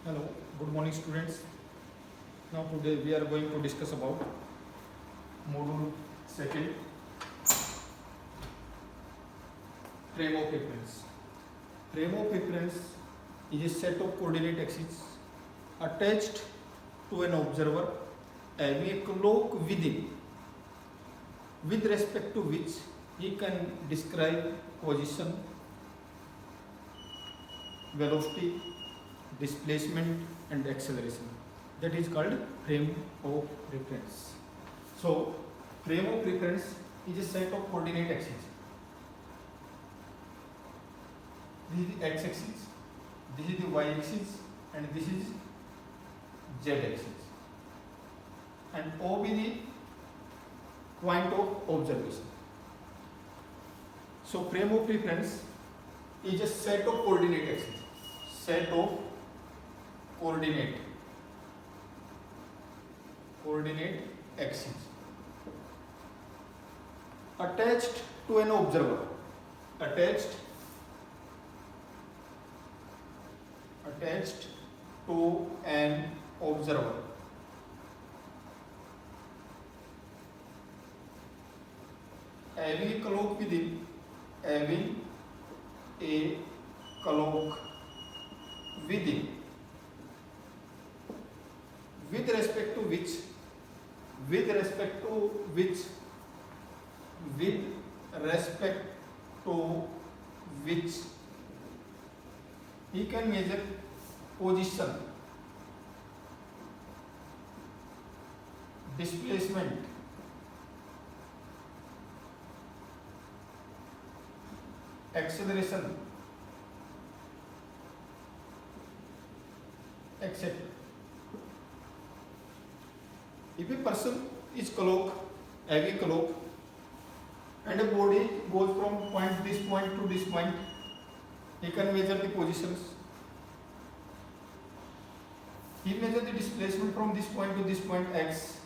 Hello, good morning students. Now today we are going to discuss about module second, frame of reference. Frame of reference is a set of coordinate axes attached to an observer having a clock within, with respect to which he can describe position, velocity, displacement and acceleration. That is called frame of reference. So frame of reference is a set of coordinate axes. This is the x-axis, this is the y-axis and this is z-axis, and O is the point of observation. So frame of reference is a set of coordinate axes, set of coordinate axes attached to an observer, attached to an observer having a clock within, having a clock within, with respect to which he can measure position, displacement, acceleration, etc. If a person is having clock, and a body goes from this point to this point, he can measure the positions. He measures the displacement from this point to this point x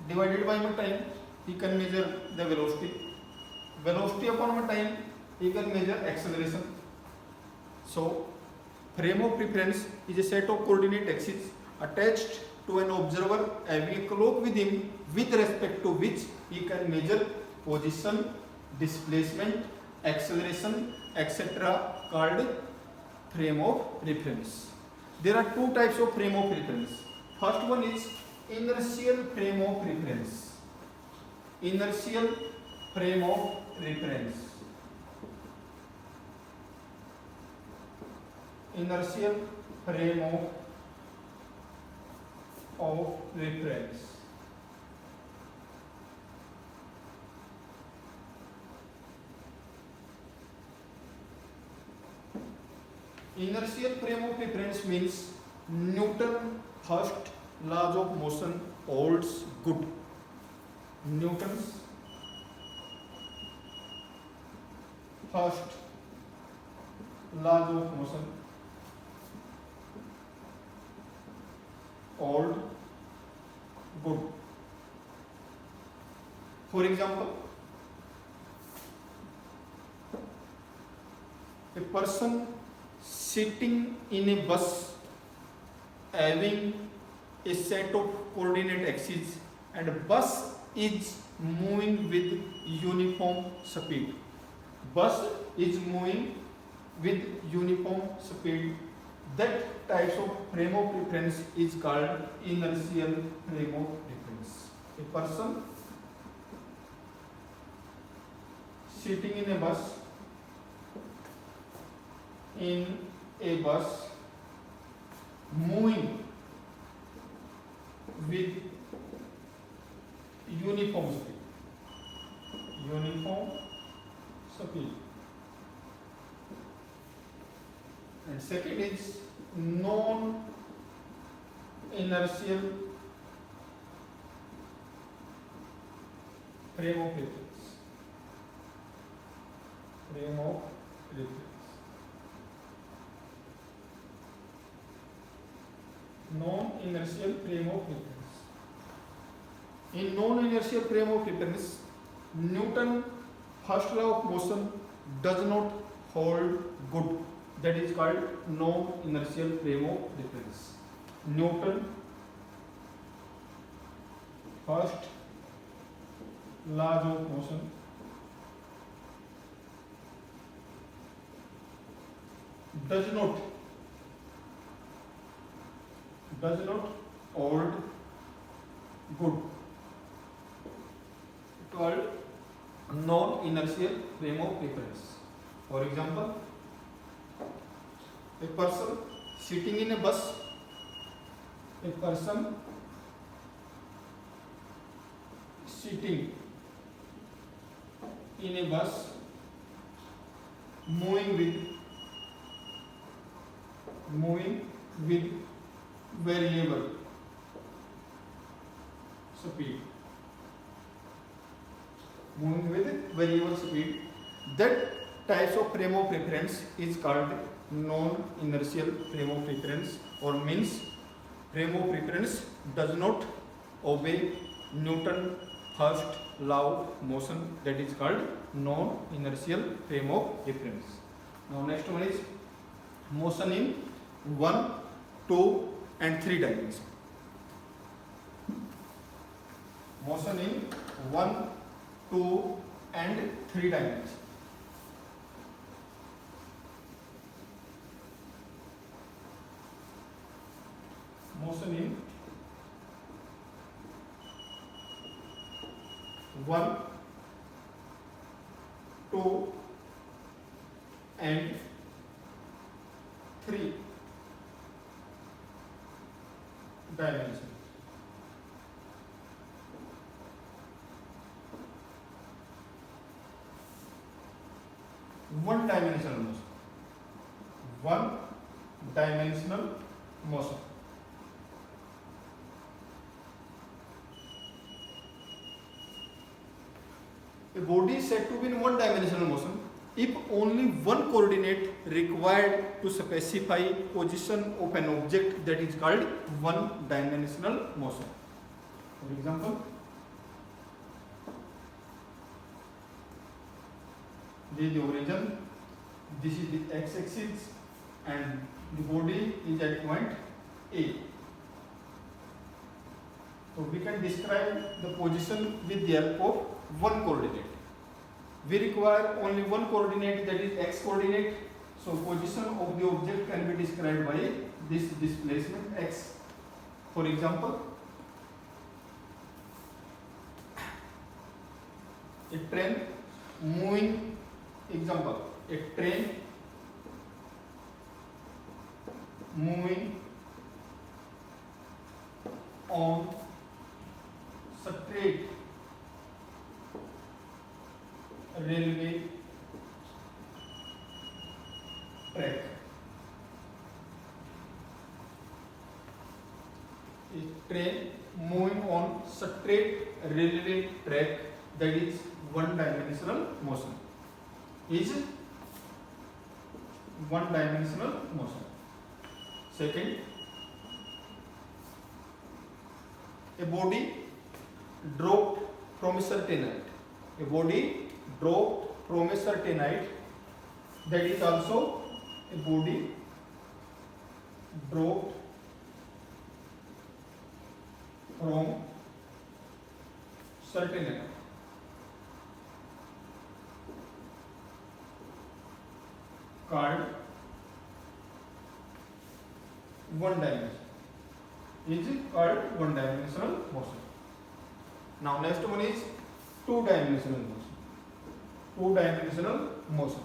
divided by time. He can measure the velocity upon time. He can measure acceleration. So frame of reference is a set of coordinate axes attached to an observer having a clock with him, with respect to which he can measure position, displacement, acceleration, etc. called frame of reference. There are two types of frame of reference. First one is inertial frame of reference. Inertial frame of reference. Inertial frame of reference. Inertial frame of reference means Newton's first laws of motion holds good. Newton's first laws of motion hold good. For example, a person sitting in a bus having a set of coordinate axes, and bus is moving with uniform speed. Bus is moving with uniform speed. That type of frame of reference is called inertial frame of reference. A person sitting in a bus moving with uniform speed. And second is non-inertial frame of reference. Non-inertial frame of reference. In non-inertial frame of reference, Newton's first law of motion does not hold good. That is called non-inertial frame of reference. Newton first laws of motion does not hold good called non-inertial frame of reference. For example, a person sitting in a bus, a person sitting in a bus moving with variable speed, that types of frame of reference is called non-inertial frame of reference, or means frame of reference does not obey Newton first law of motion, that is called non-inertial frame of reference. Now next one is motion in 1, 2 and 3 dimensions. Motion in 1, 2 and 3 dimensions. Motion in 1, 2 and 3 dimensions. One dimensional motion. One dimensional motion. A body is said to be in one dimensional motion if only one coordinate required to specify position of an object, that is called one dimensional motion. For example, this is the origin, this is the x-axis and the body is at point A. So we can describe the position with the help of one coordinate. We require only one coordinate, that is x coordinate. So position of the object can be described by this displacement x. For example, a train moving, a train moving on straight railway track. A train moving on straight railway track, that is one dimensional motion. Is one dimensional motion. Second, a body dropped from a certain height. A body dropped from a certain height, that is also a body dropped from certain height. Called one dimension. Is called one dimensional motion. Now next one is two dimensional motion. Two dimensional motion.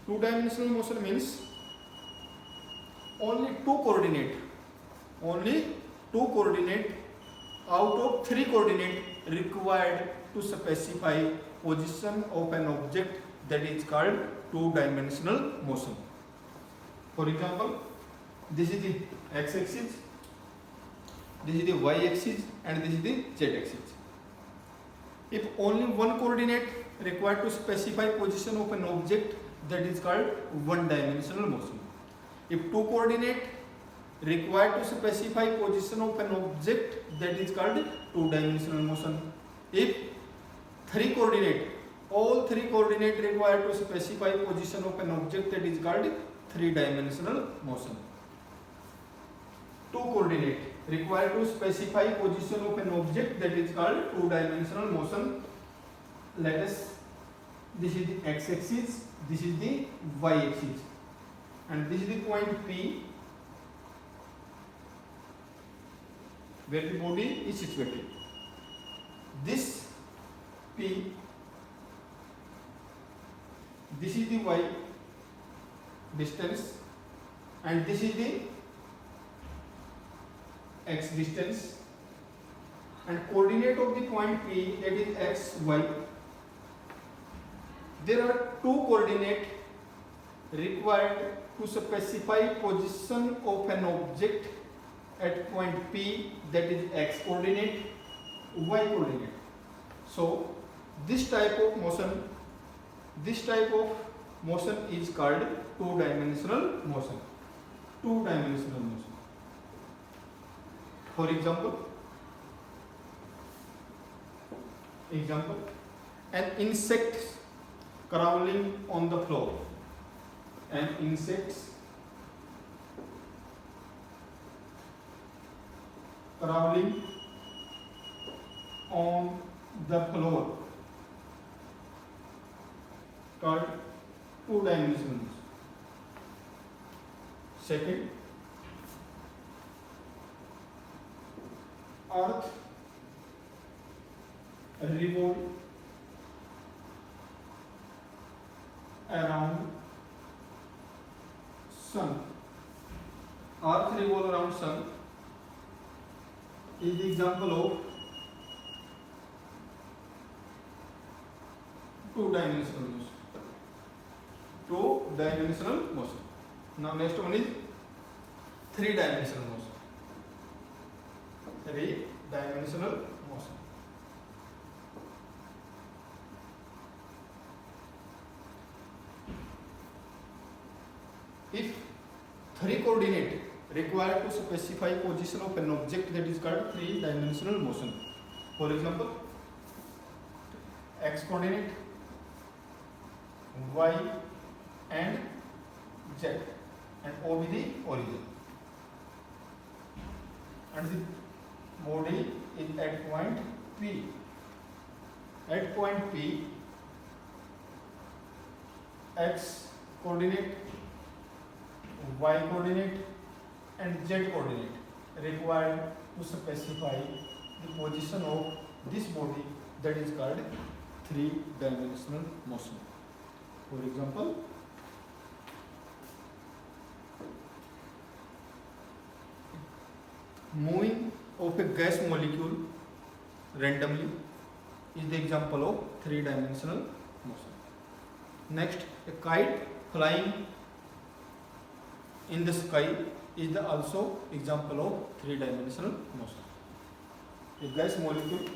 Two dimensional motion means only two coordinate out of three coordinate required to specify position of an object, that is called two-dimensional motion. For example, this is the x-axis, this is the y-axis and this is the z-axis. If only one coordinate required to specify position of an object, that is called one-dimensional motion. If two coordinate required to specify position of an object, that is called two-dimensional motion. If three coordinate all three coordinate required to specify position of an object that is called three-dimensional motion. Two coordinate required to specify position of an object that is called two-dimensional motion. Let us, this is the x-axis, this is the y-axis, and this is the point P where the body is situated. This P, this is the y distance, and this is the x distance, and coordinate of the point P, that is x, y. There are two coordinate required to specify position of an object at point P, that is x coordinate, y coordinate. So this type of motion is called two-dimensional motion. Two-dimensional motion. For example, an insect crawling on the floor. An insect crawling on the floor, called two-dimensional motion. Second, Earth revolve around Sun. Earth revolve around Sun is the example of two-dimensional motion. Two-dimensional motion. Now next one is three-dimensional motion. Three-dimensional motion. If three coordinate required to specify position of an object, that is called three-dimensional motion. For example, x coordinate, y and z, and O be the origin, and the body is at point P. At point P, x coordinate, y coordinate and z coordinate required to specify the position of this body, that is called three-dimensional motion. For example, moving of a gas molecule randomly is the example of three-dimensional motion. Next, a kite flying in the sky is the also example of three-dimensional motion. A gas molecule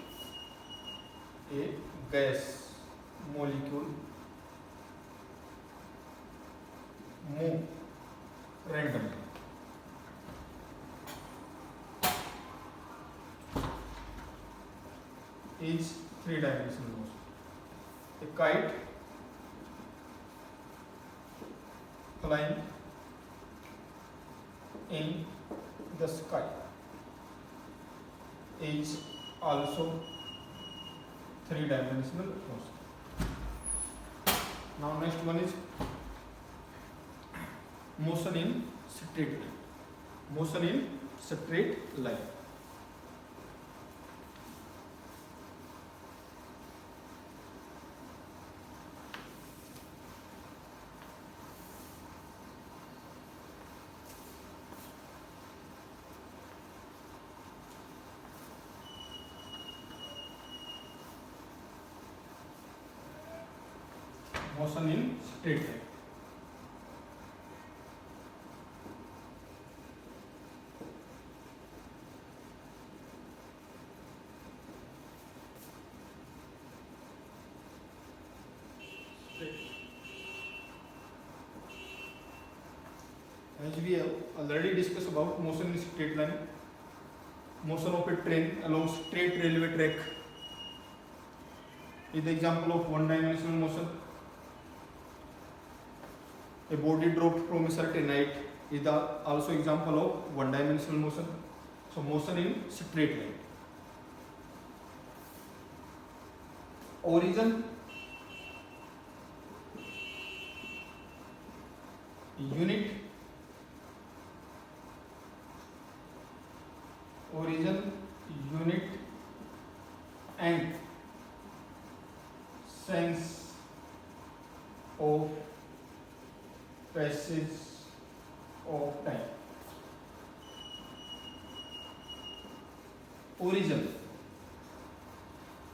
move randomly. Is three-dimensional motion. A kite flying in the sky is also three-dimensional motion. Now next one is motion in straight line. Motion in straight line. Motion in straight line. As we have already discussed about motion in straight line, motion of a train along straight railway track is the example of one-dimensional motion. A body dropped from a certain height is the also example of one-dimensional motion. So motion in straight line. Origin, unit, origin, unit and sense of passage of time. Origin.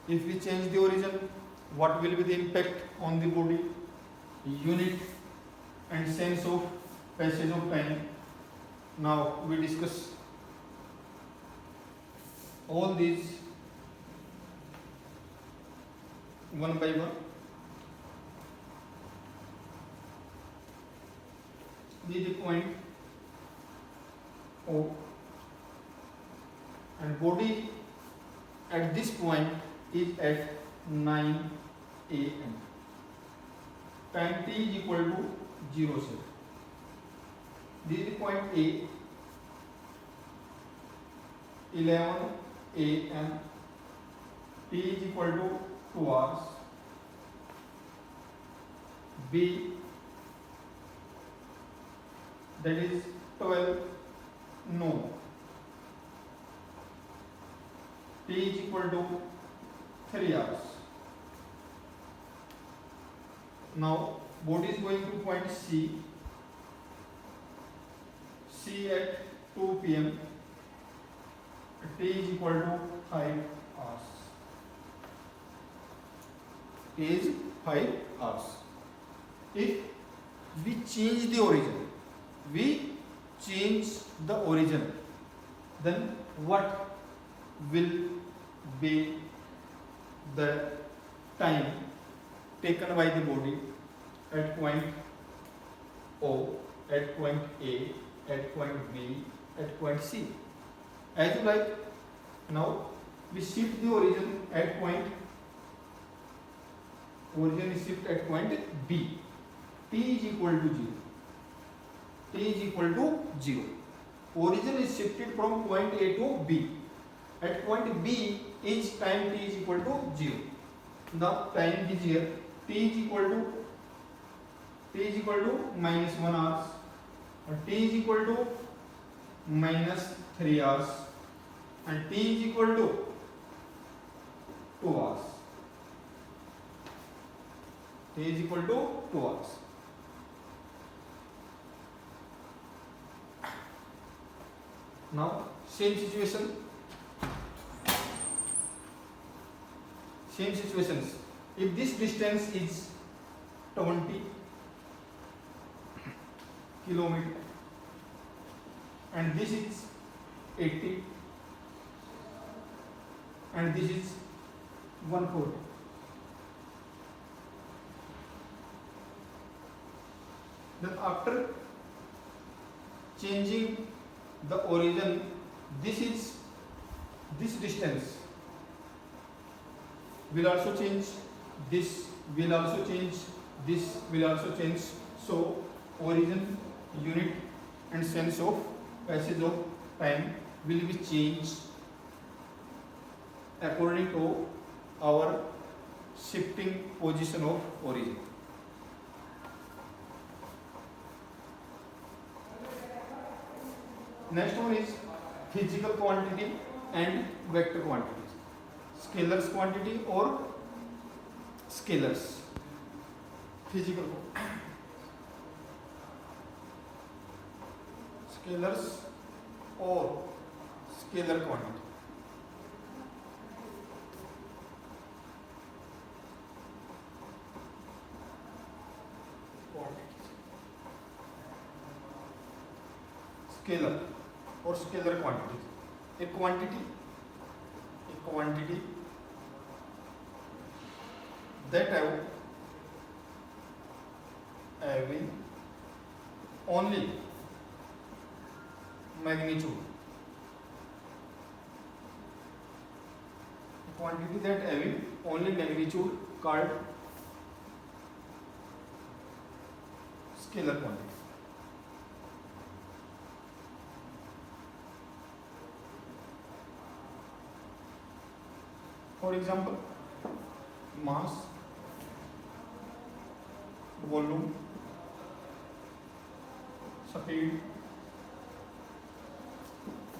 If we change the origin, what will be the impact on the body? Unit and sense of passage of time. Now we discuss all these one by one. This is the point O, and body at this point is at 9 am. Time t is equal to 0 7. This is the point A, 11 am. T is equal to 2 hours. B, that is 12 noon. T is equal to 3 hours. Now body is going to point C. C at 2 p.m. T is equal to 5 hours. T is 5 hours. If we change the origin, then what will be the time taken by the body at point O, at point A, at point B, at point C? As you like, now we shift the origin at point, origin is shift at point B. T is equal to 0. T is equal to 0. Origin is shifted from point A to B. At point B is time t is equal to 0. Now time is here. T is equal to -1 hours. And T is equal to -3 hours. And T is equal to 2 hours. T is equal to 2 hours. Now same situations. If this distance is 20 kilometer and this is 80 and this is 140, then after changing the origin, this distance will also change, this will also change, this will also change. So origin, unit and sense of passage of time will be changed according to our shifting position of origin. Next one is physical quantity and vector quantities. Scalars quantity or scalars. Physical scalars or scalar quantity. Scalar or scalar quantities. A quantity that having only magnitude. A quantity that having only magnitude called scalar quantity. For example, mass, volume, speed,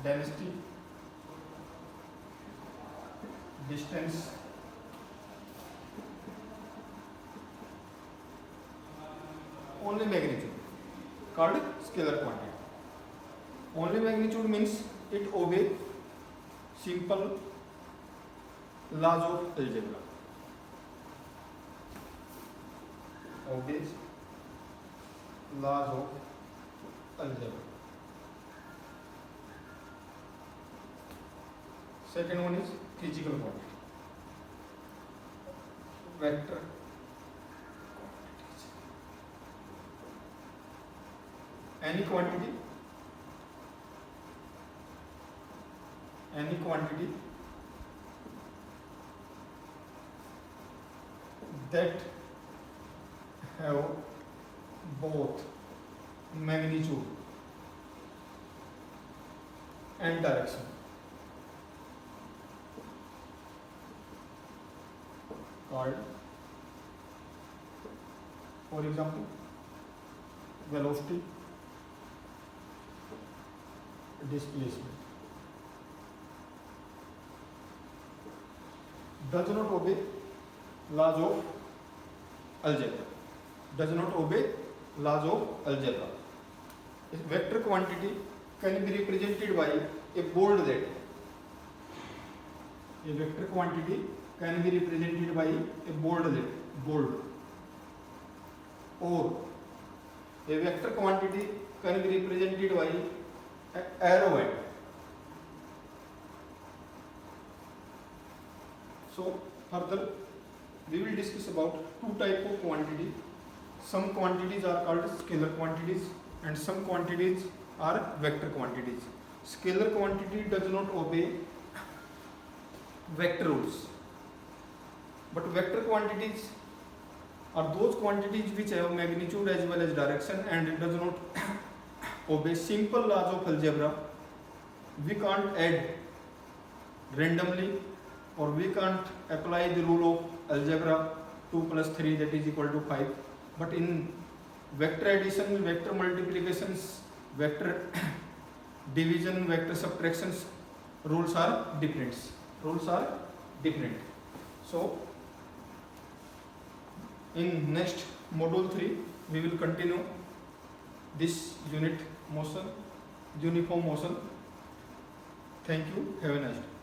density, distance, only magnitude called scalar quantity. Only magnitude means it obeys simple laws of algebra. Obeys laws of algebra. Second one is physical quantity. Vector quantities. Any quantity that have both magnitude and direction called, for example, velocity, displacement. Does not obey laws of algebra. Does not obey laws of algebra. A vector quantity can be represented by a bold letter. A vector quantity can be represented by a bold letter, bold. Or a vector quantity can be represented by an arrow head. So further we will discuss about two types of quantity. Some quantities are called scalar quantities and some quantities are vector quantities. Scalar quantity does not obey vector rules, but vector quantities are those quantities which have magnitude as well as direction and it does not obey simple laws of algebra. We can't add randomly, or we can't apply the rule of algebra 2 plus 3 that is equal to 5. But in vector addition, vector multiplications, vector division, vector subtractions, rules are different. So in next module 3 we will continue this unit motion, uniform motion. Thank you. Have a nice day.